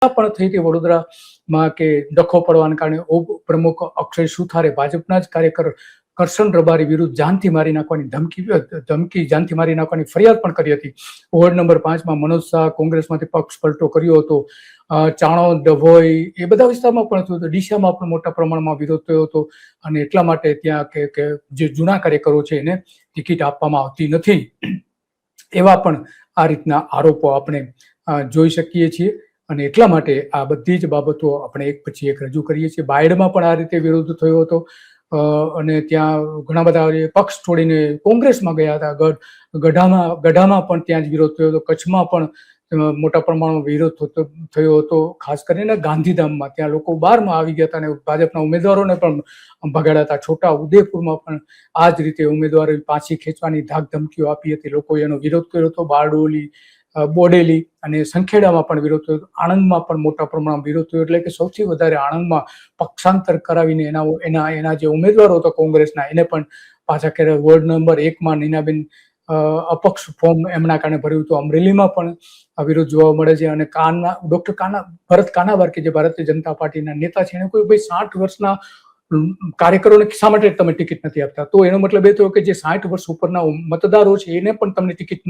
પણ થઈ હતી વડોદરામાં કે ડખો પડવાના કારણે ઉપપ્રમુખ અક્ષય સુથારે ભાજપના જ કાર્યકર કરશન રબારી વિરુદ્ધ જાનથી મારી નાખવાની ધમકી જાનથી મારી નાખવાની ફરિયાદ પણ કરી હતી. વોર્ડ નંબર 5માં મનોજ શાહ કોંગ્રેસમાંથી પક્ષ પલટો કર્યો હતો. ચાણોદ, ડભોઈ એ બધા વિસ્તારમાં પણ થયું હતું. ડીસામાં પણ મોટા પ્રમાણમાં વિરોધ થયો હતો અને એટલા માટે ત્યાં કે જે જૂના કાર્યકરો છે એને ટિકિટ આપવામાં આવતી નથી, એવા પણ આ રીતના આરોપો આપણે જોઈ શકીએ છીએ. અને એટલા માટે આ બધી જ બાબતો આપણે એક પછી એક રજૂ કરીએ છીએ. બાયડમાં પણ આ રીતે વિરોધ થયો હતો અને ત્યાં ઘણા બધા પક્ષ છોડીને કોંગ્રેસમાં ગયા હતા. ગઢામાં પણ ત્યાં જ વિરોધ થયો હતો. કચ્છમાં પણ મોટા પ્રમાણમાં વિરોધ થયો હતો. ખાસ કરીને ગાંધીધામમાં ત્યાં લોકો બહારમાં આવી ગયા હતા અને ભાજપના ઉમેદવારોને પણ ભગાડ્યા હતા. છોટા ઉદેપુરમાં પણ આ જ રીતે ઉમેદવારો પાછી ખેંચવાની ધાક ધમકીઓ આપી હતી. લોકોએ એનો વિરોધ કર્યો હતો. બારડોલી, બોડેલી અને સંખેડામાં પણ વિરોધ થયો. આણંદમાં પણ મોટા પ્રમાણમાં વિરોધ થયો. એટલે કે સૌથી વધારે આણંદમાં પક્ષાંતર કરાવીને એના જે ઉમેદવારો હતા કોંગ્રેસના એને પણ પાછા કર્યા. વોર્ડ નંબર 1માં નીનાબેન અપક્ષ ફોર્મ એમના કારણે ભર્યું હતું. અમરેલીમાં પણ વિરોધ જોવા મળે છે. અને ડોક્ટર ભરત કાનાવાર કે જે ભારતીય જનતા પાર્ટીના નેતા છે, એને કોઈ ભાઈ 60 વર્ષના કાર્યકરોને શા માટે તમે ટિકિટ નથી આપતા? તો એનો મતલબ એ થયો કે જે 60 વર્ષ ઉપરના મતદારો છે એને પણ તમને ટિકિટ